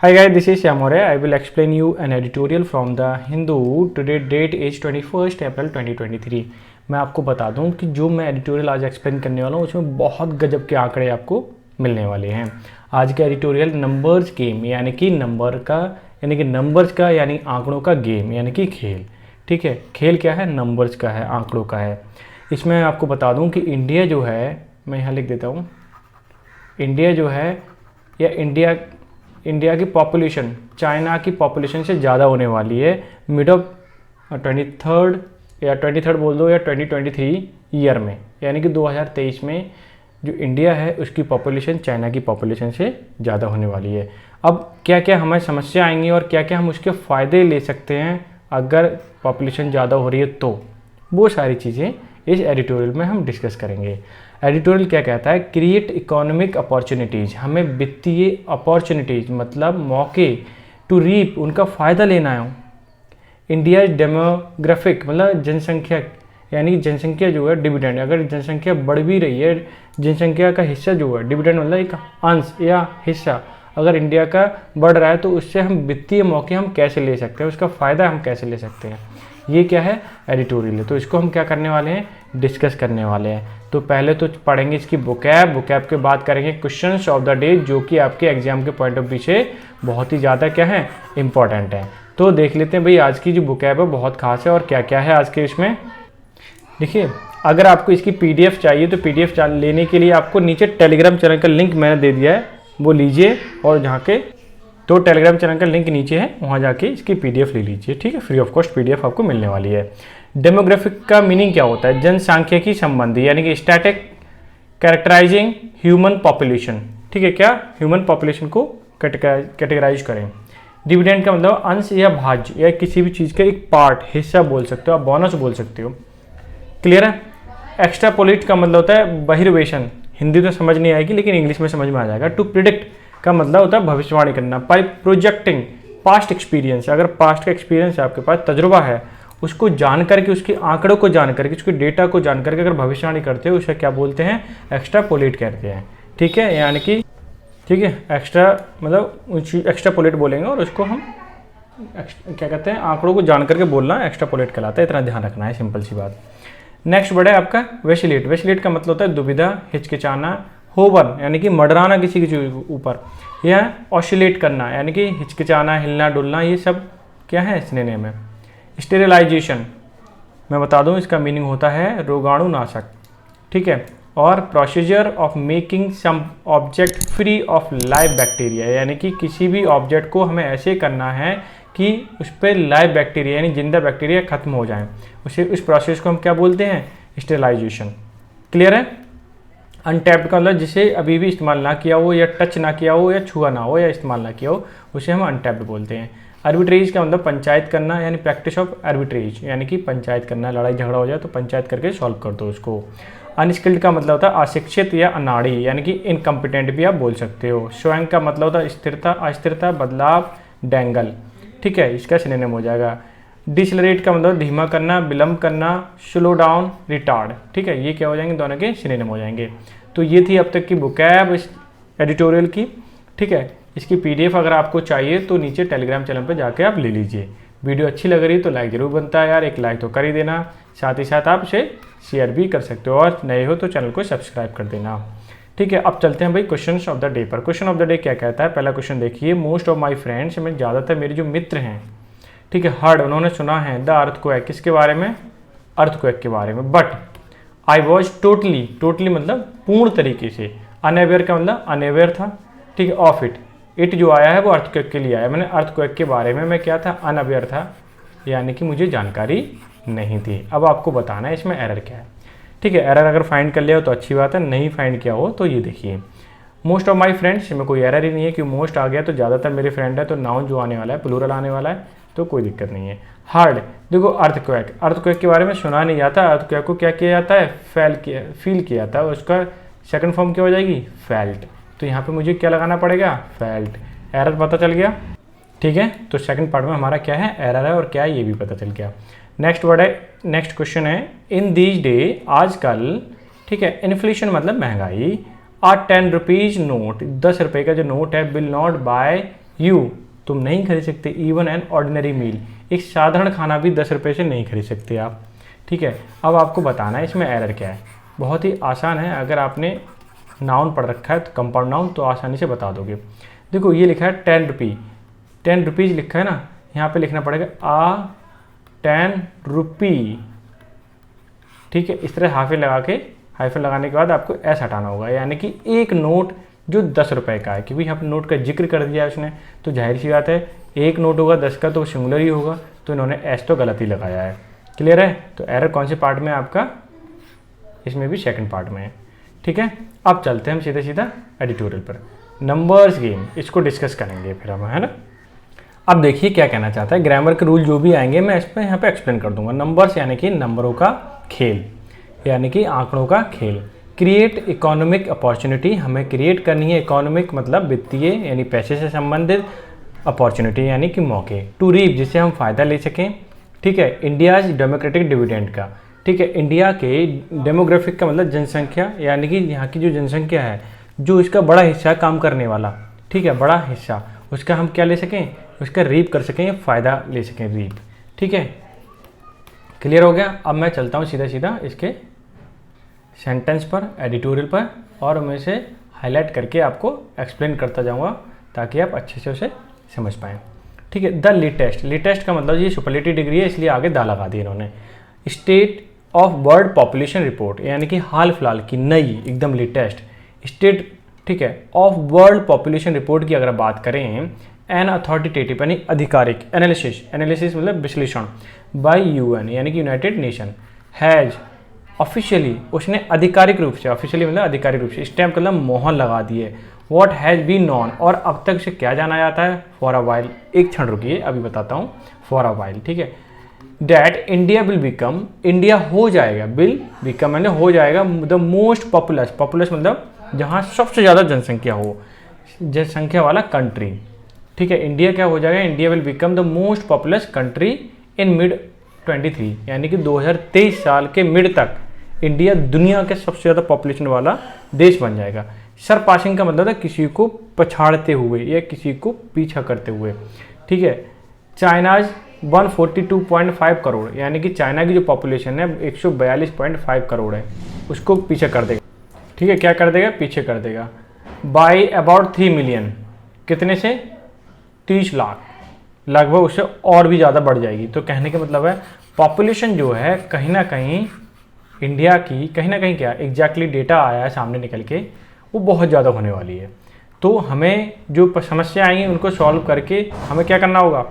Hi guys, this is Shyamore. I will explain you an editorial from the Hindu. Today date is 21st April 2023. मैं आपको बता दूं कि जो मैं एडिटोरियल आज एक्सप्लेन करने वाला हूं उसमें बहुत गजब के आंकड़े आपको मिलने वाले हैं। आज का एडिटोरियल नंबर्स गेम यानी कि नंबर्स का यानी आंकड़ों का गेम यानी कि खेल। ठीक है, खेल क्या है? नंबर्स का है, आंकड़ों का है। इसमें आपको बता दूं कि इंडिया जो है, मैं यहाँ लिख देता हूँ, इंडिया जो है या इंडिया की पॉपुलेशन चाइना की पॉपुलेशन से ज़्यादा होने वाली है मिड ऑफ 23rd बोल दो या 2023 ईयर में, यानी कि 2023 में जो इंडिया है उसकी पॉपुलेशन चाइना की पॉपुलेशन से ज़्यादा होने वाली है। अब क्या क्या हमें समस्या आएंगी और क्या क्या हम उसके फ़ायदे ले सकते हैं अगर पॉपुलेशन ज़्यादा हो रही है, तो वो सारी चीज़ें इस एडिटोरियल में हम डिस्कस करेंगे। एडिटोरियल क्या कहता है? क्रिएट इकोनॉमिक अपॉर्चुनिटीज़, हमें वित्तीय अपॉर्चुनिटीज़ मतलब मौके टू रीप, उनका फ़ायदा लेना है। इंडिया डेमोग्राफिक मतलब जनसंख्या, यानी जनसंख्या जो है डिविडेंड, अगर जनसंख्या बढ़ भी रही है, जनसंख्या का हिस्सा जो है डिविडेंड मतलब एक अंश या हिस्सा अगर इंडिया का बढ़ रहा है तो उससे हम वित्तीय मौके हम कैसे ले सकते हैं, उसका फ़ायदा हम कैसे ले सकते हैं, ये क्या है? एडिटोरियल है। तो इसको हम क्या करने वाले हैं? डिस्कस करने वाले हैं। तो पहले तो पढ़ेंगे इसकी वोकैब के बाद करेंगे क्वेश्चंस ऑफ द डे, जो कि आपके एग्जाम के पॉइंट ऑफ व्यू से बहुत ही ज़्यादा क्या है? इंपॉर्टेंट है। तो देख लेते हैं भाई आज की जो वोकैब है बहुत खास है और क्या क्या है आज के इसमें। देखिए, अगर आपको इसकी PDF चाहिए तो PDF लेने के लिए आपको नीचे टेलीग्राम चैनल का लिंक मैंने दे दिया है, वो लीजिए और जहाँ के तो टेलीग्राम चैनल का लिंक नीचे है, वहाँ जाके इसकी PDF ले लीजिए। ठीक है, फ्री ऑफ कॉस्ट PDF आपको मिलने वाली है। डेमोग्राफिक का मीनिंग क्या होता है? जनसांख्यिकी संबंधी, यानी कि स्टैटिक कैरेक्टराइजिंग ह्यूमन पॉपुलेशन। ठीक है, क्या ह्यूमन पॉपुलेशन को कैटेगराइज करें। डिविडेंड का मतलब अंश या भाज्य या किसी भी चीज़ का एक पार्ट, हिस्सा बोल सकते हो, आप बोनस बोल सकते हो। क्लियर है? एक्स्ट्रापोलेट का मतलब होता है बहिर्वेशन, हिंदी तो समझ नहीं आएगी लेकिन इंग्लिश में समझ में आ जाएगा। टू प्रिडिक्ट का मतलब होता है भविष्यवाणी करना। बाय प्रोजेक्टिंग पास्ट एक्सपीरियंस, अगर पास्ट का एक्सपीरियंस है, आपके पास तजुर्बा है, उसको जान करके, उसके आंकड़ों को जान करके, उसके डेटा को जान करके अगर भविष्यवाणी करते हो उसे क्या बोलते हैं? एक्स्ट्रापोलेट कहते हैं। ठीक है, यानी कि ठीक है, एक्स्ट्रा मतलब एक्स्ट्रापोलेट बोलेंगे और उसको हम क्या कहते हैं? आंकड़ों को जान करके बोलना एक्स्ट्रापोलेट कहलाता है। इतना ध्यान रखना है, सिंपल सी बात। नेक्स्ट वर्ड है आपका वेसिलेट। वेसिलेट का मतलब होता है दुविधा, हिचकिचाना, होवर यानी कि मडराना किसी के ऊपर, या ऑसिलेट करना यानी कि हिचकिचाना, हिलना डुलना, ये सब क्या है? सिनोनिम है। स्टेरिलाइजेशन मैं बता दूं, इसका मीनिंग होता है रोगाणुनाशक। ठीक है, और procedure of making some object free of live bacteria, यानी कि किसी भी ऑब्जेक्ट को हमें ऐसे करना है कि उस पर लाइव बैक्टीरिया यानी जिंदा बैक्टीरिया खत्म हो जाए, उस प्रोसेस को हम क्या बोलते हैं? स्टेरिलाइजेशन। क्लियर है? अनटैप्ड का मतलब जिसे अभी भी इस्तेमाल ना किया हो या टच ना किया हो या छुआ ना हो या इस्तेमाल ना किया हो, उसे हम अनटैप्ड बोलते हैं। आर्बिट्रेज का मतलब पंचायत करना, यानी प्रैक्टिस ऑफ आर्बिट्रेज, यानी कि पंचायत करना, लड़ाई झगड़ा हो जाए तो पंचायत करके सॉल्व कर दो उसको। अनस्किल्ड का मतलब होता है अशिक्षित या अनाड़ी, यानी कि इनकम्पिटेंट भी आप बोल सकते हो। स्वयं का मतलब होता है स्थिरता, अस्थिरता, बदलाव, डेंगल। ठीक है, इसका सिनोनिम हो जाएगा। डिसलरेट का मतलब धीमा करना, विलंब करना, स्लो डाउन, रिटार्ड। ठीक है, ये क्या हो जाएंगे? दोनों के सिनोनिम हो जाएंगे। तो ये थी अब तक की वोकैब इस एडिटोरियल की। ठीक है, इसकी PDF अगर आपको चाहिए तो नीचे टेलीग्राम चैनल पर जाके आप ले लीजिए। वीडियो अच्छी लग रही है तो लाइक जरूर बनता है यार, एक लाइक तो कर ही देना, साथ ही साथ आप इसे शेयर भी कर सकते हो और नए हो तो चैनल को सब्सक्राइब कर देना। ठीक है, अब चलते हैं भाई क्वेश्चन ऑफ द डे पर। क्वेश्चन ऑफ द डे क्या कहता है? पहला क्वेश्चन देखिए, मोस्ट ऑफ माई फ्रेंड्स, में ज़्यादातर मेरे जो मित्र हैं, ठीक है, हर्ड उन्होंने सुना है, द अर्थक्वेक, किसके बारे में? अर्थक्वेक के बारे में। बट आई वॉज टोटली मतलब पूर्ण तरीके से, अनअवेयर का मतलब अनअवेयर था। ठीक है, ऑफ इट जो आया है वो अर्थक्वेक के लिए आया, मैंने अर्थक्वेक के बारे में मैं क्या था? अनअवेयर था, यानी कि मुझे जानकारी नहीं थी। अब आपको बताना है इसमें एरर क्या है। ठीक है, एरर अगर फाइंड कर लिया हो तो अच्छी बात है, नहीं फाइंड किया हो तो ये देखिए, मोस्ट ऑफ माई फ्रेंड्स में कोई एरर ही नहीं है, कि मोस्ट आ गया तो ज़्यादातर मेरे फ्रेंड है, तो नाउन जो आने वाला है प्लूरल आने वाला है, तो कोई दिक्कत नहीं है। हार्ड, देखो अर्थक्वेक के बारे में सुना नहीं जाता, अर्थक्वेक को क्या किया जाता है? फील किया जाता है, उसका सेकंड फॉर्म क्या हो जाएगी? फेल्ट। तो यहाँ पे मुझे क्या लगाना पड़ेगा? फेल्ट। एरर पता चल गया। ठीक है, तो सेकंड पार्ट में हमारा क्या है? एरर है, और क्या है ये भी पता चल गया। नेक्स्ट वर्ड है, नेक्स्ट क्वेश्चन है, इन दीज डे, आजकल, ठीक है, इन्फ्लेशन मतलब महंगाई, आ 10 रुपीज़ नोट, 10 रुपये का जो नोट है, विल नॉट बाय तुम नहीं खरीद सकते इवन एन ऑर्डिनरी मील, एक साधारण खाना भी 10 रुपये से नहीं खरीद सकते आप। ठीक है, अब आपको बताना है इसमें एरर क्या है। बहुत ही आसान है, अगर आपने नाउन पढ़ रखा है तो कंपाउंड नाउन तो आसानी से बता दोगे। देखो ये लिखा है 10 रुपी, 10 रुपीज़ लिखा है ना, यहाँ पे लिखना पड़ेगा 10 रुपी। ठीक है, इस तरह हाइफन लगाने के बाद आपको एस हटाना होगा, यानी कि एक नोट जो 10 रुपये का है, क्योंकि यहाँ पर नोट का जिक्र कर दिया है उसने, तो जाहिर सी बात है एक नोट होगा 10 का तो सिंगुलर ही होगा, तो इन्होंने एस तो गलत ही लगाया है। क्लियर है? तो एरर कौन से पार्ट में है आपका? इसमें भी सेकंड पार्ट में है। ठीक है, अब चलते हैं हम सीधा सीधा एडिटोरियल पर। नंबर्स गेम, इसको डिस्कस करेंगे फिर हम, है ना। अब देखिए क्या कहना चाहता है, ग्रामर के रूल जो भी आएंगे मैं इस पर यहाँ पे एक्सप्लेन कर दूंगा। नंबर्स यानी कि नंबरों का खेल, यानी कि आंकड़ों का खेल। क्रिएट इकोनॉमिक अपॉर्चुनिटी, हमें क्रिएट करनी है। इकोनॉमिक मतलब वित्तीय यानी पैसे से संबंधित, अपॉर्चुनिटी यानी कि मौके। टू रीप, जिससे हम फ़ायदा ले सकें। ठीक है, इंडियाज डेमोक्रेटिक डिविडेंड का। ठीक है, इंडिया के डेमोग्राफिक का मतलब जनसंख्या, यानी कि यहाँ की जो जनसंख्या है, जो इसका बड़ा हिस्सा काम करने वाला, ठीक है, बड़ा हिस्सा, उसका हम क्या ले सकें, उसका रीप कर सकें या फ़ायदा ले सकें, रीप। ठीक है, क्लियर हो गया। अब मैं चलता हूँ सीधा सीधा इसके सेंटेंस पर, एडिटोरियल पर, और मैं इसे हाईलाइट करके आपको एक्सप्लेन करता जाऊँगा ताकि आप अच्छे से उसे समझ पाएँ। ठीक है, द लेटेस्ट, लेटेस्ट का मतलब ये सुपरलेटिव डिग्री है, इसलिए आगे दा लगा दी इन्होंने। State of world population report, यानी कि हाल फिलहाल की नई एकदम लेटेस्ट स्टेट, ठीक है, ऑफ वर्ल्ड पॉपुलेशन रिपोर्ट की अगर बात करें, एन अथॉरिटेटिव यानी आधिकारिक, एनालिसिस, एनालिसिस मतलब विश्लेषण, बाय यूएन यानी कि यूनाइटेड नेशन, हैज ऑफिशियली, उसने आधिकारिक रूप से, ऑफिशियली मतलब आधिकारिक रूप से, स्टैम्प मतलब मोहर लगा दी है। व्हाट हैज़ बीन नॉन, और अब तक से क्या जाना जाता है, फॉर अ वाइल, एक क्षण रुकिए अभी बताता हूँ, फॉर अ वाइल। ठीक है, that India will become, India हो जाएगा, विल बिकम मैंने हो जाएगा, द मोस्ट पॉपुलस, पॉपुलस मतलब जहाँ सबसे ज़्यादा जनसंख्या हो, जनसंख्या वाला कंट्री। ठीक है, इंडिया क्या हो जाएगा, India will become the most populous country in mid 23, यानी कि 2023 साल के मिड तक इंडिया दुनिया के सबसे ज़्यादा पॉपुलेशन वाला देश बन जाएगा। सरपासिंग का मतलब है किसी को पछाड़ते हुए या किसी को पीछा करते हुए। ठीक है, चाइनाज 142.5 करोड़, यानी कि चाइना की जो पॉपुलेशन है 142.5 करोड़ है, उसको पीछे कर देगा। ठीक है, क्या कर देगा, पीछे कर देगा। बाई अबाउट 3 मिलियन, कितने से, 30 लाख, लगभग उससे और भी ज़्यादा बढ़ जाएगी। तो कहने का मतलब है पॉपुलेशन जो है कहीं ना कहीं इंडिया की, कहीं ना कहीं क्या एग्जैक्टली डेटा आया है सामने निकल के, वो बहुत ज़्यादा होने वाली है। तो हमें जो समस्या आएंगी उनको सॉल्व करके हमें क्या करना होगा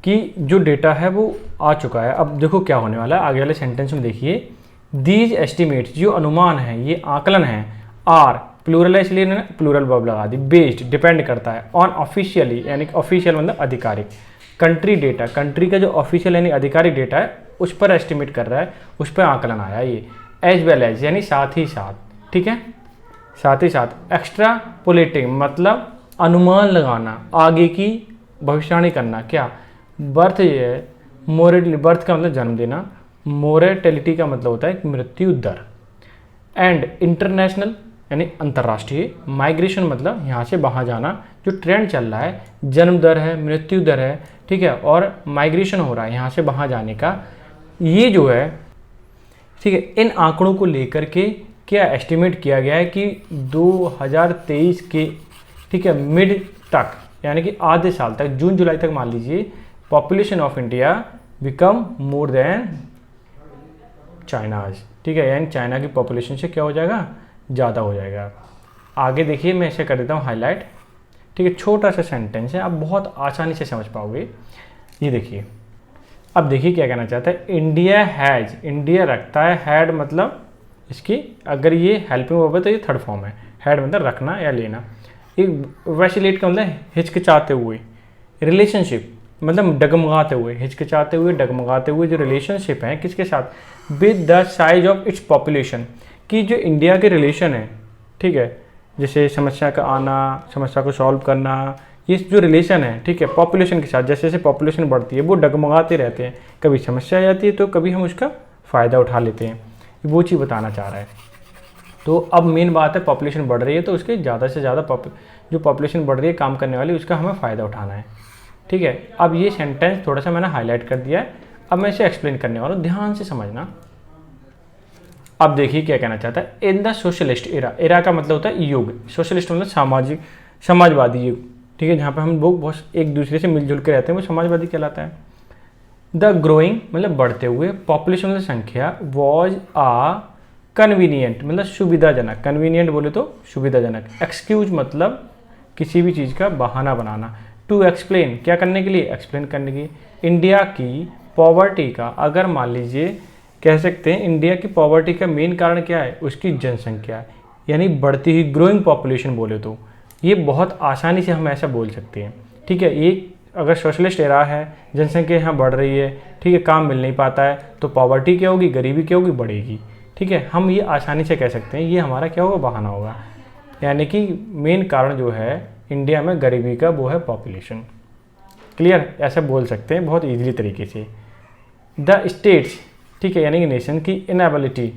कि जो डेटा है वो आ चुका है। अब देखो क्या होने वाला है, आगे वाले सेंटेंस में देखिए, दीज एस्टिमेट्स, जो अनुमान है, ये आकलन है, आर प्लूरल है इसलिए इन्होंने प्लूरल वर्ब लगा दी, बेस्ड डिपेंड करता है, ऑन ऑफिशियली यानी कि ऑफिशियल मतलब आधिकारिक, कंट्री डेटा, कंट्री का जो ऑफिशियल यानी आधिकारिक डेटा है उस पर एस्टिमेट कर रहा है, उस पर आकलन आया ये, एज वेल एज यानी साथ ही साथ। ठीक है, साथ ही साथ। एक्स्ट्रा पोलेटिंग मतलब अनुमान लगाना, आगे की भविष्यवाणी करना। क्या, बर्थ ये है, मोरेटली, बर्थ का मतलब जन्म देना, मोरेटेलिटी का मतलब होता है मृत्यु दर, एंड इंटरनेशनल यानी अंतर्राष्ट्रीय, माइग्रेशन मतलब यहाँ से वहाँ जाना, जो ट्रेंड चल रहा है, जन्म दर है, मृत्यु दर है, ठीक है, और माइग्रेशन हो रहा है यहाँ से वहाँ जाने का, ये जो है, ठीक है, इन आंकड़ों को लेकर के क्या एस्टिमेट किया गया है कि 2023 के, ठीक है, मिड तक यानी कि आधे साल तक, जून जुलाई तक मान लीजिए, population of India become more than China's. ठीक है, यानी चाइना की पॉपुलेशन से क्या हो जाएगा, ज़्यादा हो जाएगा। आगे देखिए, मैं इसे कर देता हूँ हाईलाइट। ठीक है, छोटा सा सेंटेंस है, आप बहुत आसानी से समझ पाओगे। ये देखिए, अब देखिए क्या कहना चाहता है, इंडिया हैज़, इंडिया रखता है, हैड मतलब इसकी, अगर ये हेल्पिंग वर्ब है तो ये थर्ड फॉर्म है, हैड मतलब रखना या लेना। एक वैसिलेट का मतलब हिचकिचाते हुए, रिलेशनशिप मतलब डगमगाते हुए, हिचकिचाते हुए, डगमगाते हुए, जो रिलेशनशिप है किसके साथ, with the size of its population, कि जो इंडिया के रिलेशन है, ठीक है, जैसे समस्या का आना, समस्या को सॉल्व करना, ये जो रिलेशन है, ठीक है, पॉपुलेशन के साथ, जैसे जैसे पॉपुलेशन बढ़ती है वो डगमगाते रहते हैं, कभी समस्या आ जाती है तो कभी हम उसका फ़ायदा उठा लेते हैं, वो चीज़ बताना चाह रहा है। तो अब मेन बात है पॉपुलेशन बढ़ रही है, तो उसके ज़्यादा से ज़्यादा जो पॉपुलेशन बढ़ रही है काम करने वाली, उसका हमें फ़ायदा उठाना है। ठीक है, अब ये सेंटेंस थोड़ा सा मैंने हाईलाइट कर दिया है, अब मैं इसे एक्सप्लेन करने वाला हूँ, ध्यान से समझना। अब देखिए क्या कहना चाहता है, in the socialist era, era का मतलब होता है युग, सोशलिस्ट मतलब सामाजिक समाजवादी युग। ठीक है, जहाँ पर हम लोग बहुत एक दूसरे से मिलजुल के रहते हैं, वो समाजवादी कहलाता है। द ग्रोइंग मतलब बढ़ते हुए, पॉपुलेशन मतलब संख्या, वॉज आ कन्वीनियंट मतलब सुविधाजनक, कन्वीनियंट बोले तो सुविधाजनक, एक्सक्यूज मतलब किसी भी चीज़ का बहाना बनाना, टू एक्सप्लेन क्या करने के लिए, एक्सप्लेन करने की। इंडिया की पॉवर्टी का, अगर मान लीजिए कह सकते हैं इंडिया की पॉवर्टी का मेन कारण क्या है, उसकी जनसंख्या, यानी बढ़ती हुई ग्रोइंग पॉपुलेशन बोले तो ये बहुत आसानी से हम ऐसा बोल सकते हैं। ठीक है, ये अगर सोशलिस्ट एरा है, जनसंख्या यहाँ बढ़ रही है, ठीक है, काम मिल नहीं पाता है, तो पॉवर्टी क्या होगी, गरीबी क्या होगी, बढ़ेगी। ठीक है, हम ये आसानी से कह सकते हैं, ये हमारा क्या होगा, बहाना होगा, यानी कि मेन कारण जो है इंडिया में गरीबी का वो है पॉपुलेशन। क्लियर, ऐसा बोल सकते हैं बहुत ईजिली तरीके से। द स्टेट्स, ठीक है, यानी कि नेशन की इनएबिलिटी,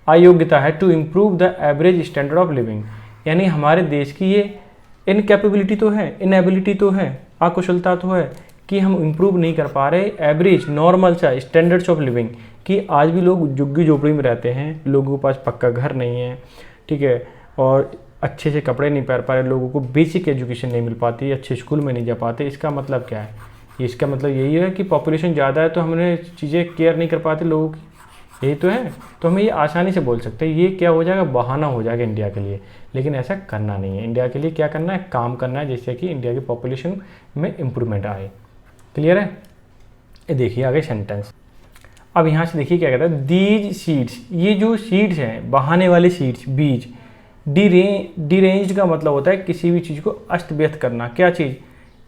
अयोग्यता है, to improve the average standard of living, यानी हमारे देश की ये इनकैपेबिलिटी तो है, इनएबिलिटी तो है, अकुशलता तो है कि हम इम्प्रूव नहीं कर पा रहे एवरेज नॉर्मल सा स्टैंडर्ड्स ऑफ लिविंग, कि आज भी लोग झुग्गी झोपड़ी में रहते हैं, लोगों के पास पक्का घर नहीं है, ठीक है, और अच्छे से कपड़े नहीं पहन पा रहे, लोगों को बेसिक एजुकेशन नहीं मिल पाती, अच्छे स्कूल में नहीं जा पाते। इसका मतलब क्या है, इसका मतलब यही है कि पॉपुलेशन ज़्यादा है तो हमने चीज़ें केयर नहीं कर पाते लोगों की, यही तो है। तो हमें ये आसानी से बोल सकते हैं, ये क्या हो जाएगा, बहाना हो जाएगा इंडिया के लिए, लेकिन ऐसा करना नहीं है। इंडिया के लिए क्या करना है, काम करना है, जिससे कि इंडिया की पॉपुलेशन में इम्प्रूवमेंट आए। क्लियर है, ये देखिए आगे सेंटेंस। अब यहाँ से देखिए क्या कहता है, दीज सीड्स, ये जो सीड्स हैं, बहाने वाले सीड्स, बीज। डिरेंज्ड का मतलब होता है किसी भी चीज़ को अस्त व्यस्त करना, क्या चीज़,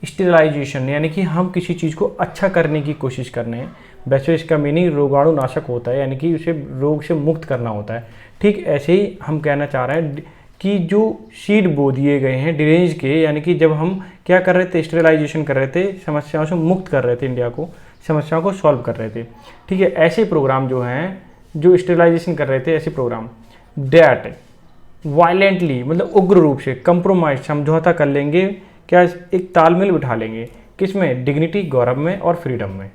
स्टेरिलाइजेशन, यानी कि हम किसी चीज़ को अच्छा करने की कोशिश कर रहे हैं। वैसे इसका मीनिंग रोगाणुनाशक होता है, यानी कि उसे रोग से मुक्त करना होता है। ठीक ऐसे ही हम कहना चाह रहे हैं कि जो सीड बो दिए गए हैं डिरेंज के, यानी कि जब हम क्या कर रहे थे, स्टेरिलाइजेशन कर रहे थे, समस्याओं से मुक्त कर रहे थे, इंडिया को समस्याओं को सॉल्व कर रहे थे। ठीक है, ऐसे प्रोग्राम जो हैं जो स्टेरिलाइजेशन कर रहे थे, ऐसे प्रोग्राम डैट वायलेंटली मतलब उग्र रूप से, कंप्रोमाइज समझौता कर लेंगे, क्या एक तालमेल बिठा लेंगे, किस में, डिग्निटी गौरव में और फ्रीडम में।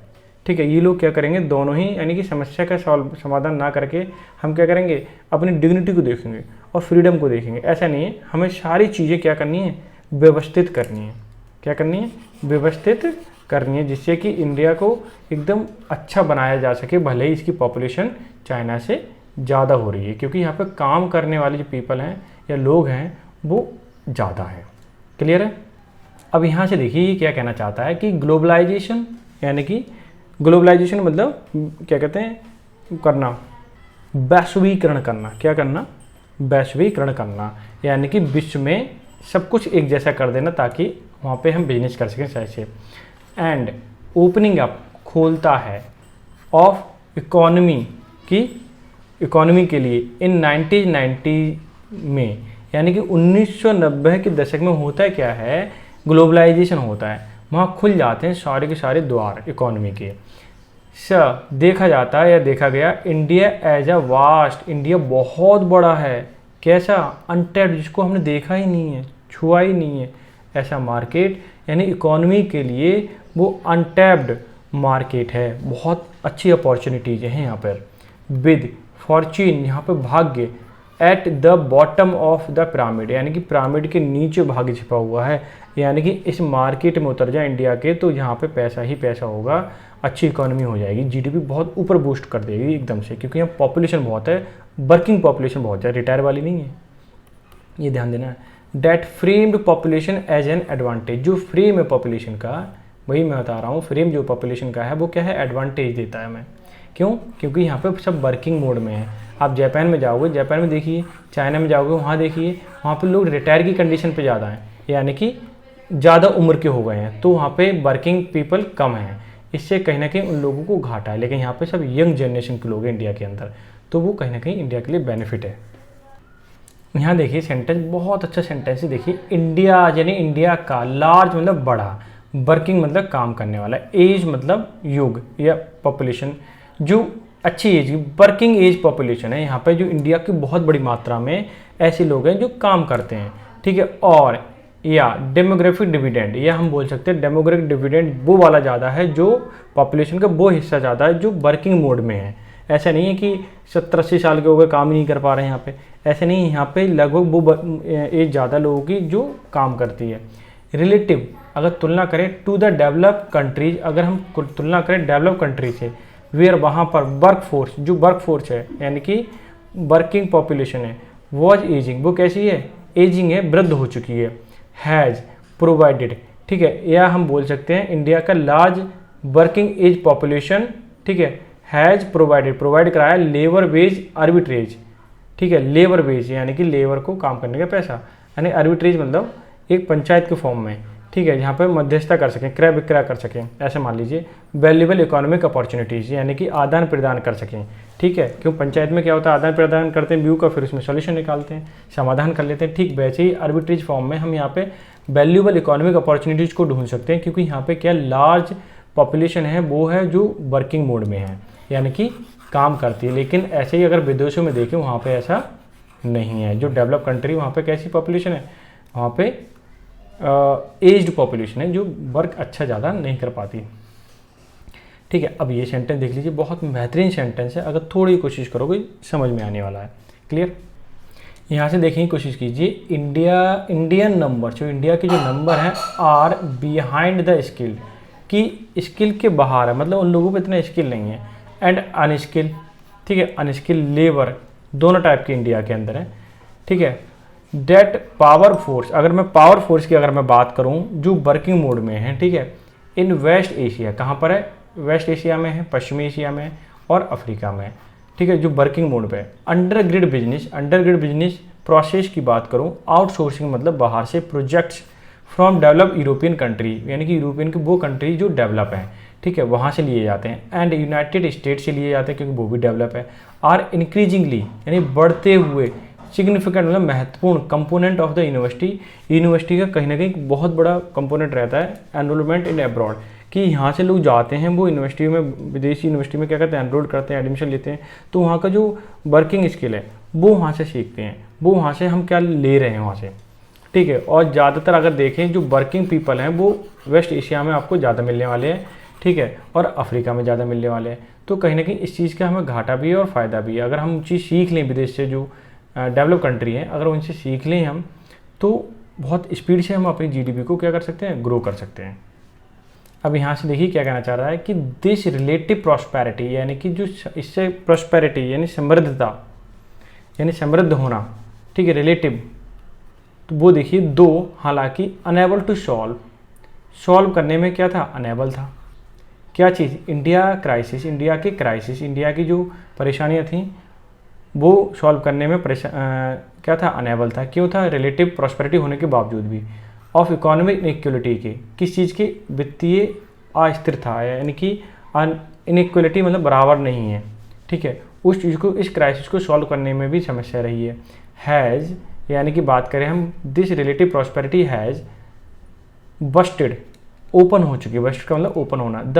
ठीक है, ये लोग क्या करेंगे, दोनों ही, यानी कि समस्या का समाधान ना करके हम क्या करेंगे, अपनी डिग्निटी को देखेंगे और फ्रीडम को देखेंगे। ऐसा नहीं है, हमें सारी चीज़ें क्या करनी है, व्यवस्थित करनी है। क्या करनी है, व्यवस्थित करनी है, जिससे कि इंडिया को एकदम अच्छा बनाया जा सके, भले ही इसकी पॉपुलेशन चाइना से ज़्यादा हो रही है, क्योंकि यहाँ पे काम करने वाले जो पीपल हैं या लोग हैं वो ज़्यादा है। क्लियर है। अब यहाँ से देखिए ये क्या कहना चाहता है कि ग्लोबलाइजेशन, यानी कि ग्लोबलाइजेशन मतलब क्या कहते हैं, करना, वैश्वीकरण करना, क्या करना, वैश्वीकरण करना, यानी कि विश्व में सब कुछ एक जैसा कर देना ताकि वहाँ पे हम बिजनेस कर सकें सही से। एंड ओपनिंग अप खोलता है, ऑफ इकोनॉमी की, इकोनॉमी के लिए इन 1990 में, यानी कि 1990 के दशक में होता है क्या है, ग्लोबलाइजेशन होता है, वहाँ खुल जाते हैं सारे के सारे द्वार इकोनॉमी के। देखा जाता है या देखा गया, India as a vast, India बहुत बड़ा है, कैसा, अनटैप्ड, जिसको हमने देखा ही नहीं है, छुआ ही नहीं है, ऐसा मार्केट, यानी इकोनॉमी के लिए वो अनटैप्ड मार्केट है, बहुत अच्छी अपॉर्चुनिटीज़ हैं यहाँ पर। विद फॉर्च्यून, यहाँ पर भाग्य, at the bottom of the pyramid, यानी कि पिरामिड के नीचे भाग्य छिपा हुआ है, यानी कि इस मार्केट में उतर जाए इंडिया के तो यहाँ पे पैसा ही पैसा होगा, अच्छी इकोनॉमी हो जाएगी, जीडीपी बहुत ऊपर बूस्ट कर देगी एकदम से, क्योंकि यहाँ पॉपुलेशन बहुत है, वर्किंग पॉपुलेशन बहुत है, रिटायर वाली नहीं है, ये ध्यान देना है। That framed population as an advantage, जो फ्रेम है पॉपुलेशन का, वही मैं बता रहा हूँ, फ्रेम जो पॉपुलेशन का है वो क्या है, एडवांटेज देता है हमें। क्यों, क्योंकि यहाँ पे सब वर्किंग मोड में है। आप जापान में जाओगे, जापान में देखिए, चाइना में जाओगे, वहाँ देखिए, वहाँ पे लोग रिटायर की कंडीशन पे ज़्यादा हैं, यानी कि ज़्यादा उम्र के हो गए हैं, तो वहाँ पे वर्किंग पीपल कम हैं, इससे कहीं ना कहीं उन लोगों को घाटा है। लेकिन यहाँ पे सब यंग जनरेशन के लोग हैं इंडिया के अंदर, तो वो कहीं ना कहीं इंडिया के लिए बेनिफिट है। यहाँ देखिए सेंटेंस, बहुत अच्छा सेंटेंस है, देखिए, इंडिया यानी इंडिया का, लार्ज मतलब बड़ा, वर्किंग मतलब काम करने वाला, एज मतलब युग या पॉपुलेशन, जो अच्छी एज की वर्किंग एज पॉपुलेशन है यहाँ पे, जो इंडिया की बहुत बड़ी मात्रा में ऐसे लोग हैं जो काम करते हैं, ठीक है। और या डेमोग्राफिक डिविडेंड, या हम बोल सकते हैं डेमोग्राफिक डिविडेंड वो वाला ज़्यादा है, जो पॉपुलेशन का वो हिस्सा ज़्यादा है जो वर्किंग मोड में है। ऐसा नहीं है कि 70-80 साल के हो गए काम ही नहीं कर पा रहे हैं यहाँ पे, ऐसे नहीं है। यहाँ पे लगभग वो एज ज़्यादा लोगों की जो काम करती है। रिलेटिव अगर तुलना करें टू द डेवलप कंट्रीज, अगर हम तुलना करें डेवलप कंट्री से, वेयर वहाँ पर वर्कफोर्स, जो वर्कफोर्स है यानी कि वर्किंग पॉपुलेशन है, वॉज एजिंग, वो कैसी है, एजिंग है, वृद्ध हो चुकी है। हैज़ प्रोवाइडेड, ठीक है, या हम बोल सकते हैं इंडिया का लार्ज वर्किंग एज पॉपुलेशन, ठीक है, हैज़ प्रोवाइडेड, प्रोवाइड कराया लेबर वेज आर्बिट्रेज, ठीक है, लेबर वेज यानी कि लेबर को काम करने का पैसा, यानी आर्बिट्रेज मतलब एक पंचायत के फॉर्म में, ठीक है, जहाँ पे मध्यस्थता कर सकें, क्रय विक्रय कर सकें, ऐसे मान लीजिए। वैल्यूएबल इकोनॉमिक अपॉर्चुनिटीज़ यानी कि आदान प्रदान कर सकें, ठीक है, क्यों पंचायत में क्या होता है, आदान प्रदान करते हैं व्यू का, फिर उसमें सॉल्यूशन निकालते हैं, समाधान कर लेते हैं। ठीक वैसे ही आर्बिट्रेज फॉर्म में हम यहाँ पे वैल्यूएबल इकोनॉमिक अपॉर्चुनिटीज़ को ढूंढ सकते हैं, क्योंकि यहाँ पे क्या लार्ज पॉपुलेशन है वो है जो वर्किंग मोड में है, यानी कि काम करती है। लेकिन ऐसे ही अगर विदेशों में देखें वहाँ पे ऐसा नहीं है। जो डेवलप कंट्री वहाँ पे कैसी पॉपुलेशन है, वहाँ पे एज्ड पॉपुलेशन है जो वर्क अच्छा ज़्यादा नहीं कर पाती, ठीक है। अब ये सेंटेंस देख लीजिए, बहुत बेहतरीन सेंटेंस है, अगर थोड़ी कोशिश करोगे समझ में आने वाला है। क्लियर, यहाँ से देखने की कोशिश कीजिए। इंडियन नंबर, जो इंडिया के जो नंबर हैं, आर बिहाइंड द स्किल, कि स्किल के बाहर है, मतलब उन लोगों पे इतना स्किल नहीं है। एंड अनस्किल, ठीक है, अनस्किल लेबर दोनों टाइप के इंडिया के अंदर है, ठीक है। डेट पावर फोर्स, अगर मैं पावर फोर्स की अगर मैं बात करूं जो वर्किंग मोड में है, ठीक है, इन वेस्ट एशिया, कहाँ पर है, वेस्ट एशिया में है, पश्चिमी एशिया में और अफ्रीका में, ठीक है, जो वर्किंग मोड पे है। अंडरग्रिड बिजनेस प्रोसेस की बात करूं, आउटसोर्सिंग मतलब बाहर से projects from develop European country, यानी कि यूरोपियन की वो कंट्री जो डेवलप है, ठीक है, वहाँ से लिए जाते हैं। एंड यूनाइटेड स्टेट से लिए जाते हैं क्योंकि वो भी डेवलप है। आर इंक्रीजिंगली यानी बढ़ते हुए, सिग्निफिकेंट मतलब महत्वपूर्ण कंपोनेंट ऑफ द यूनिवर्सिटी का कहीं ना कहीं बहुत बड़ा कंपोनेंट रहता है एनरोलमेंट इन अब्रॉड, कि यहाँ से लोग जाते हैं वो यूनिवर्सिटी में, विदेशी यूनिवर्सिटी में क्या करते हैं, एनरोल करते हैं, एडमिशन लेते हैं, तो वहाँ का जो वर्किंग स्किल है वो वहाँ से सीखते हैं, वो वहाँ से हम क्या ले रहे हैं वहाँ से, ठीक है। और ज़्यादातर अगर देखें जो वर्किंग पीपल हैं वो वेस्ट एशिया में आपको ज़्यादा मिलने वाले हैं, ठीक है, और अफ्रीका में ज़्यादा मिलने वाले हैं। तो कहीं ना कहीं इस चीज़ का हमें घाटा भी है और फ़ायदा भी है। अगर हम चीज़ सीख लें विदेश से, जो डेवलप कंट्री है, अगर उनसे सीख लें हम, तो बहुत स्पीड से हम अपनी जीडीपी को क्या कर सकते हैं, ग्रो कर सकते हैं। अब यहाँ से देखिए क्या कहना चाह रहा है कि दिस रिलेटिव प्रॉस्पेरिटी, यानी कि जो इससे प्रॉस्पेरिटी यानी समृद्धता, यानी समृद्ध होना, ठीक है, रिलेटिव, तो वो देखिए दो, हालांकि अनेबल टू सॉल्व करने में क्या था, अनेबल था। क्या चीज़, इंडिया की जो परेशानियाँ थी वो सॉल्व करने में क्या था, अनेबल था। क्यों था, रिलेटिव प्रॉस्पेरिटी होने के बावजूद भी। ऑफ इकोनॉमिक इनइक्वलिटी के, किस चीज़ की, वित्तीय अस्थिर था, यानी कि इनइक्वलिटी मतलब बराबर नहीं है, ठीक है, उस चीज़ को, इस क्राइसिस को सॉल्व करने में भी समस्या रही है। हैज़ यानी कि बात करें हम, this relative prosperity has Busted, open हो चुकी है, बस्ट का मतलब ओपन होना। द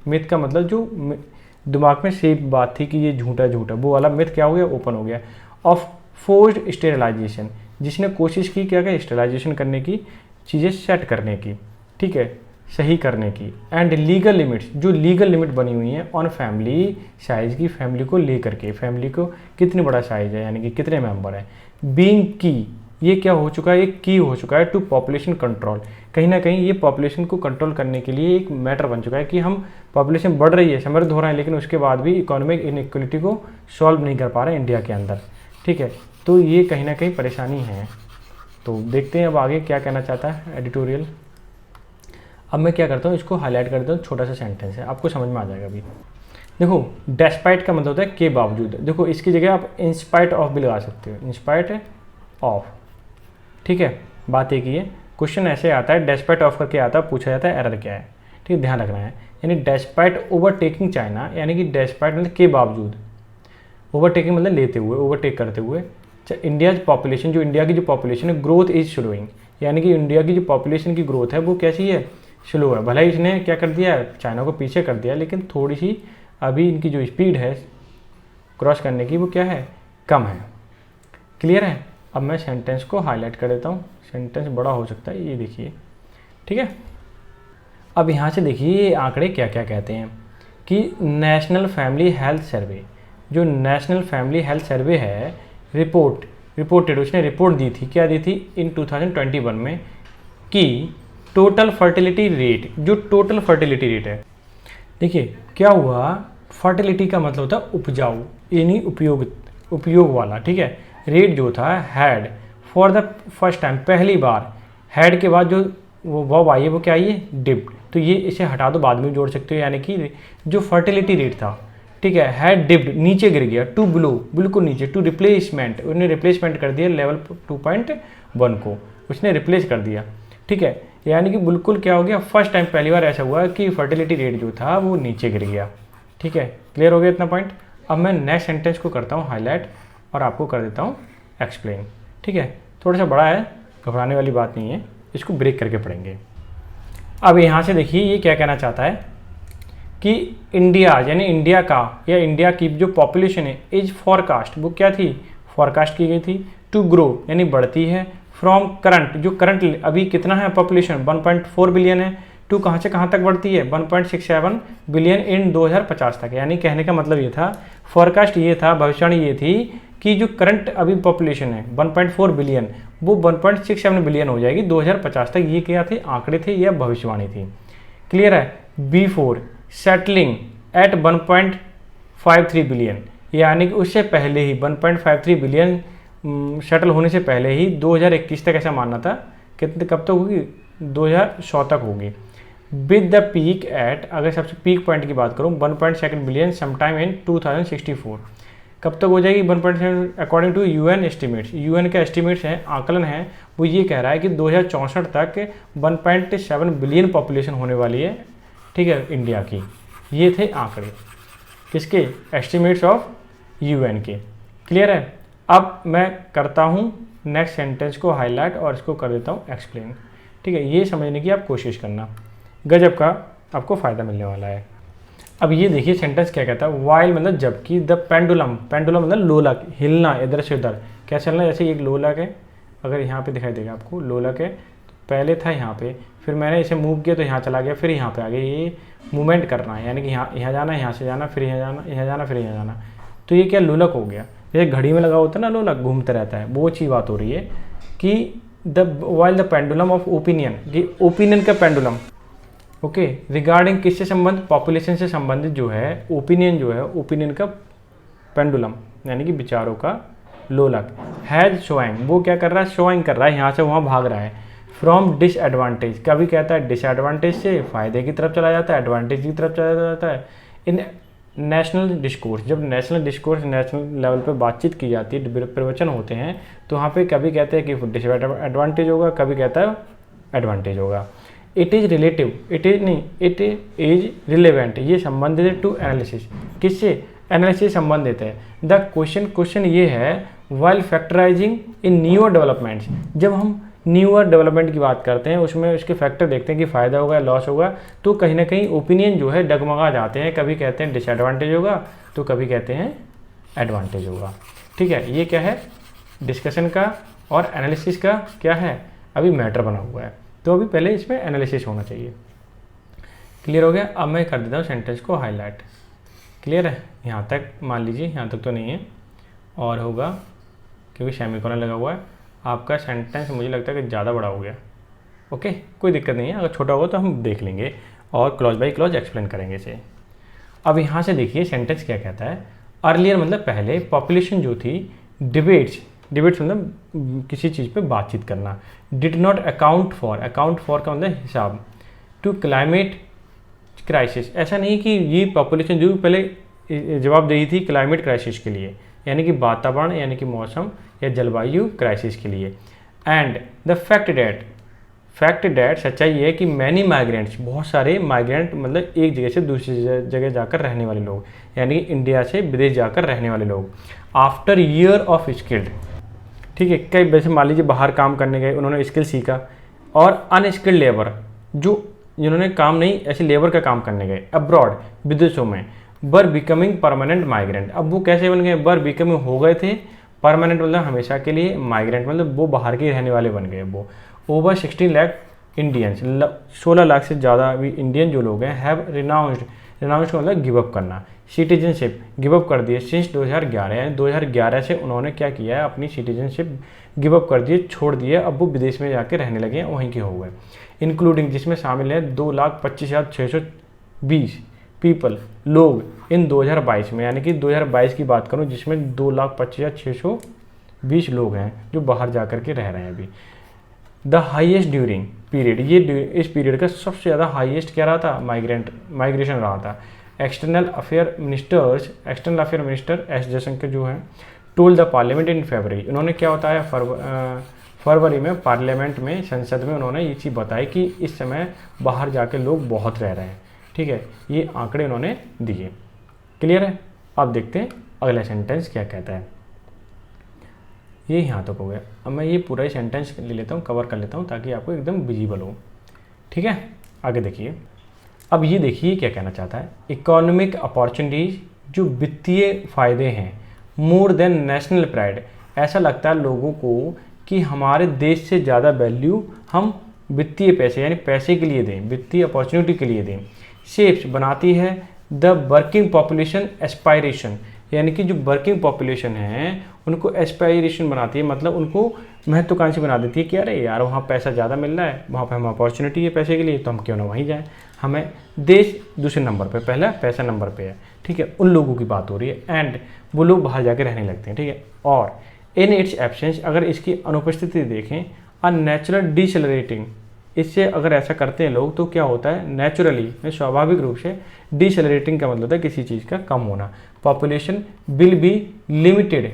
मिथ का मतलब जो दिमाग में सेफ बात थी कि ये झूठा, वो वाला मिथ क्या हो गया, ओपन हो गया। ऑफ फोर्स्ड स्टेरिलाइजेशन, जिसने कोशिश की क्या स्टेरिलाइजेशन करने की, चीज़ें सेट करने की, ठीक है, सही करने की। एंड लीगल लिमिट्स, जो लीगल लिमिट बनी हुई है ऑन फैमिली साइज की, फैमिली को लेकर के, फैमिली को कितनी बड़ा साइज है, यानी कि कितने मेंबर हैं। बीइंग की, ये क्या हो चुका है, एक की हो चुका है टू पॉपुलेशन कंट्रोल, कहीं ना कहीं ये पॉपुलेशन को कंट्रोल करने के लिए एक मैटर बन चुका है कि हम पॉपुलेशन बढ़ रही है, समृद्ध हो रहा है, लेकिन उसके बाद भी इकोनॉमिक इनइक्वलिटी को सॉल्व नहीं कर पा रहे हैं इंडिया के अंदर, ठीक है। तो ये कहीं ना कहीं परेशानी है। तो देखते हैं अब आगे क्या कहना चाहता है एडिटोरियल। अब मैं क्या करता हूँ, इसको हाईलाइट कर देता हूँ, छोटा सा सेंटेंस है, आपको समझ में आ जाएगा अभी। देखो, डेस्पाइट का मतलब होता है के बावजूद। देखो इसकी जगह आप इंस्पाइट ऑफ भी लगा सकते हो, इंस्पाइट ऑफ, ठीक है, बात एक ही है। क्वेश्चन ऐसे आता है, डेस्पाइट ऑफ करके आता है, पूछा जाता है एरर क्या है, ठीक है, ध्यान रखना है। यानी डेस्पाइट ओवरटेकिंग चाइना, यानी कि डेस्पाइट मतलब के बावजूद, ओवरटेकिंग मतलब लेते हुए, ओवरटेक करते हुए इंडिया पॉपुलेशन, जो इंडिया की जो पॉपुलेशन है, ग्रोथ इज स्लोइंग, यानी कि इंडिया की जो पॉपुलेशन की ग्रोथ है वो कैसी है, स्लो है। भले ही इसने क्या कर दिया है, चाइना को पीछे कर दिया, लेकिन थोड़ी सी अभी इनकी जो स्पीड है क्रॉस करने की वो क्या है, कम है। क्लियर है। अब मैं सेंटेंस को हाईलाइट कर देता हूँ, सेंटेंस बड़ा हो सकता है, ये देखिए, ठीक है। अब यहाँ से देखिए ये आंकड़े क्या क्या कहते हैं कि नेशनल फैमिली हेल्थ सर्वे, जो नेशनल फैमिली हेल्थ सर्वे है, रिपोर्टेड उसने रिपोर्ट दी थी, क्या दी थी इन 2021 में, कि टोटल फर्टिलिटी रेट, जो टोटल फर्टिलिटी रेट है, देखिए क्या हुआ, फर्टिलिटी का मतलब होता है उपजाऊ, यानी उपयोग वाला, ठीक है। रेट जो था had for the first time, पहली बार, हैड के बाद जो वो वर्ब आई है वो क्या आई है, डिप्ड, तो ये इसे हटा दो, बाद में जोड़ सकते हो, यानी कि जो फर्टिलिटी रेट था, ठीक है, हैड डिप्ड, नीचे गिर गया, टू बिलो, बिल्कुल नीचे, टू रिप्लेसमेंट, उन्होंने रिप्लेसमेंट कर दिया लेवल 2.1 को, उसने रिप्लेस कर दिया, ठीक है। यानी कि बिल्कुल क्या हो गया, फर्स्ट टाइम पहली बार ऐसा हुआ कि फर्टिलिटी रेट जो था वो नीचे गिर गया, ठीक है। क्लियर हो गया इतना पॉइंट। अब मैं नेक्स्ट सेंटेंस को करता हूँ हाईलाइट और आपको कर देता हूँ एक्सप्लेन, ठीक है। थोड़ा सा बड़ा है, घबराने वाली बात नहीं है, इसको ब्रेक करके पढ़ेंगे। अब यहाँ से देखिए ये क्या कहना चाहता है कि इंडिया, यानी इंडिया का या इंडिया की जो पॉपुलेशन है, इज फॉरकास्ट, वो क्या थी, फॉरकास्ट की गई थी, टू ग्रो, यानी बढ़ती है, फ्रॉम करंट, जो करंट अभी कितना है पॉपुलेशन 1.4 बिलियन है, टू कहाँ से कहाँ तक बढ़ती है 1.67 बिलियन इन 2050 तक। यानी कहने का मतलब ये था, फॉरकास्ट ये था, भविष्यवाणी ये थी कि जो करंट अभी पॉपुलेशन है 1.4 बिलियन, वो 1.67 बिलियन हो जाएगी 2050 तक। ये क्या थे, आंकड़े थे या भविष्यवाणी थी। क्लियर है। बिफोर सेटलिंग एट 1.53 बिलियन, यानी कि उससे पहले ही 1.53 बिलियन सेटल होने से पहले ही 2021 तक ऐसा मानना था, कितने कब तक होगी, 2100 तक होगी। विद द पीक एट, अगर सबसे पीक पॉइंट की बात करूँ 1.2 बिलियन समटाइम इन 2064, कब तक हो जाएगी 1.7 according to UN estimates. UN का एस्टिमेट्स है, आकलन है, वो ये कह रहा है कि 2064 तक 1.7 बिलियन पॉपुलेशन होने वाली है, ठीक है, इंडिया की। ये थे आंकड़े किसके, एस्टिमेट्स ऑफ यूएन के। क्लियर है। अब मैं करता हूँ नेक्स्ट सेंटेंस को हाईलाइट और इसको कर देता हूँ एक्सप्लेन, ठीक है। ये समझने की आप कोशिश करना, गजब का आपको फ़ायदा मिलने वाला है। अब ये देखिए सेंटेंस क्या कहता है, वाइल मतलब जबकि, द पेंडुलम, पेंडुलम मतलब लोलक, हिलना इधर से उधर, क्या चलना, जैसे एक लोलक है, अगर यहाँ पे दिखाई देगा आपको, लोलक है, पहले था यहाँ पे, फिर मैंने इसे मूव किया तो यहाँ चला गया, फिर यहाँ पे आ गया, ये मूवमेंट करना है, यानी कि यहाँ जाना, यहाँ से जाना, फिर यहाँ जाना, यहाँ जाना, फिर यहाँ जाना, तो ये क्या लोलक हो गया। जैसे घड़ी में लगा होता है ना लोलक, घूमता रहता है, वो चीज़ बात हो रही है कि while the pendulum of opinion, कि ओपिनियन का पेंडुलम, ओके, रिगार्डिंग किससे संबंध, पॉपुलेशन से संबंधित जो है ओपिनियन, जो है ओपिनियन का पेंडुलम, यानी कि विचारों का लोलक, हैज शोइंग, वो क्या कर रहा है, शोइंग कर रहा है, यहाँ से वहाँ भाग रहा है, फ्रॉम डिसएडवांटेज, कभी कहता है डिसएडवांटेज से फायदे की तरफ चला जाता है, एडवांटेज की तरफ चला जाता है। इन नेशनल डिस्कोर्स, जब नेशनल डिस्कोर्स, नेशनल लेवल पे बातचीत की जाती है, प्रवचन होते हैं, तो वहाँ पे कभी कहते हैं कि डिसएडवांटेज होगा, कभी कहता है एडवांटेज होगा। It is relative, it is relevant, ये संबंधित टू एनालिसिस, किससे, एनालिसिस संबंधित है। द क्वेश्चन ये है, वाइल फैक्टराइजिंग इन न्यूअर डेवलपमेंट्स, जब हम न्यूअर डेवलपमेंट की बात करते हैं, उसमें उसके फैक्टर देखते हैं कि फ़ायदा होगा लॉस होगा, तो कहीं ना कहीं ओपिनियन जो है डगमगा जाते हैं, कभी कहते हैं डिसएडवांटेज होगा तो कभी कहते हैं एडवांटेज होगा, ठीक है। ये क्या है, डिस्कशन का और एनालिसिस का क्या है, अभी मैटर बना हुआ है, तो अभी पहले इसमें एनालिसिस होना चाहिए। क्लियर हो गया। अब मैं कर देता हूँ सेंटेंस को हाईलाइट। क्लियर है, यहाँ तक मान लीजिए, यहाँ तक तो नहीं है और होगा क्योंकि सेमीकोलन लगा हुआ है। आपका सेंटेंस मुझे लगता है कि ज़्यादा बड़ा हो गया, ओके, कोई दिक्कत नहीं है, अगर छोटा होगा तो हम देख लेंगे और क्लॉज बाई क्लॉज एक्सप्लेन करेंगे इसे। अब यहाँ से देखिए सेंटेंस क्या कहता है, अर्लियर मतलब पहले, पॉपुलेशन जो थी, डिबेट्स मतलब किसी चीज़ पे बातचीत करना, डिड नॉट अकाउंट फॉर का मतलब हिसाब, टू क्लाइमेट क्राइसिस, ऐसा नहीं कि ये पॉपुलेशन जो पहले जवाबदेही थी क्लाइमेट क्राइसिस के लिए, यानी कि वातावरण, यानी कि मौसम या जलवायु क्राइसिस के लिए। एंड द फैक्ट डेट सच्चाई है कि मैनी माइग्रेंट्स, बहुत सारे माइग्रेंट मतलब एक जगह से दूसरी जगह जाकर रहने वाले लोग, यानी कि इंडिया से विदेश जाकर रहने वाले लोग, आफ्टर ईयर ऑफ स्किल्ड, ठीक है, कई वैसे मान लीजिए बाहर काम करने गए, उन्होंने स्किल सीखा, और अनस्किल्ड लेबर, जिन्होंने काम नहीं, ऐसे लेबर का काम करने गए अब्रॉड, विदेशों में, वर बिकमिंग परमानेंट माइग्रेंट। अब वो कैसे बन गए, वर बिकमिंग हो गए थे, परमानेंट मतलब हमेशा के लिए, माइग्रेंट मतलब वो बाहर के रहने वाले बन गए। वो ओवर 16 लाख इंडियंस, 16 लाख से ज़्यादा भी इंडियन जो लोग हैं हैव रिनाउंस्ड, रिनाउंस्ड का मतलब गिव अप करना, सिटीजनशिप गिव अप कर दिए सिंस 2011, यानी 2011 से उन्होंने क्या किया है, अपनी सिटीजनशिप गिव अप कर दिए, छोड़ दिए, अब वो विदेश में जाके रहने लगे हैं, वहीं के हो गए। इंक्लूडिंग, जिसमें शामिल है 2,25,620 पीपल, लोग इन 2022 में, यानी कि 2022 की बात करूं जिसमें 2,25,620 लोग हैं जो बाहर जा कर के रह रहे हैं अभी। द हाईएस्ट ड्यूरिंग पीरियड, ये इस पीरियड का सबसे ज़्यादा हाईएस्ट क्या रहा था, माइग्रेशन रहा था। External affair minister S Jaishankar जो है टोल्ड द पार्लियामेंट इन फरवरी, उन्होंने क्या बताया, फरवरी में पार्लियामेंट में, संसद में उन्होंने ये चीज़ बताई कि इस समय बाहर जाके लोग बहुत रह रहे हैं। ठीक है, ये आंकड़े उन्होंने दिए। क्लियर है। अब देखते हैं अगला सेंटेंस क्या कहता है। ये यहाँ तक हो गया। अब मैं ये पूरा ही सेंटेंस ले लेता हूँ, कवर कर लेता हूँ ताकि आपको एकदम विजिबल हो। ठीक है, आगे देखिए। अब ये देखिए क्या कहना चाहता है, इकोनॉमिक अपॉर्चुनिटीज, जो वित्तीय फायदे हैं, मोर देन नेशनल प्राइड, ऐसा लगता है लोगों को कि हमारे देश से ज़्यादा वैल्यू हम वित्तीय पैसे यानी पैसे के लिए दें, वित्तीय अपॉर्चुनिटी के लिए दें। शेप्स बनाती है द वर्किंग पॉपुलेशन एस्पायरेशन, यानी कि जो वर्किंग पॉपुलेशन है उनको एस्पायरेशन बनाती है, मतलब उनको महत्वाकांक्षी बना देती है कि अरे यार वहाँ पैसा ज़्यादा मिल रहा है, वहाँ पे हम अपॉर्चुनिटी है पैसे के लिए, तो हम क्यों ना वहीं जाएं। हमें देश दूसरे नंबर पे, पहला पैसा नंबर पे है। ठीक है, उन लोगों की बात हो रही है, एंड वो लोग बाहर जाके रहने लगते हैं। ठीक है, और इन इट्स एब्सेंस, अगर इसकी अनुपस्थिति देखें, अ नेचुरल डिसेलरेटिंग, इससे अगर ऐसा करते हैं लोग तो क्या होता है, नेचुरली स्वाभाविक रूप से, डिसेलरेटिंग का मतलब होता है किसी चीज़ का कम होना। पॉपुलेशन विल बी लिमिटेड,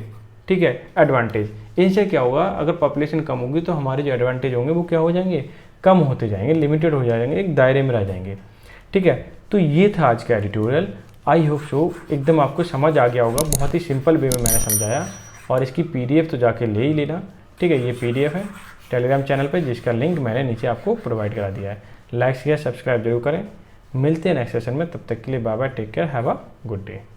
ठीक है, एडवांटेज, इनसे क्या होगा, अगर पॉपुलेशन कम होगी तो हमारे जो एडवांटेज होंगे वो क्या हो जाएंगे, कम होते जाएंगे, लिमिटेड हो जाएंगे, एक दायरे में रह जाएंगे। ठीक है, तो ये था आज का एडिटोरियल। आई होप सो एकदम आपको समझ आ गया होगा, बहुत ही सिंपल वे में मैंने समझाया। और इसकी PDF तो जाके ले ही लेना। ठीक है, ये PDF है टेलीग्राम चैनल पे, जिसका लिंक मैंने नीचे आपको प्रोवाइड करा दिया है। लाइक शेयर सब्सक्राइब जरूर करें। मिलते हैं नेक्स्ट सेशन में, तब तक के लिए bye bye, take care, have a good day.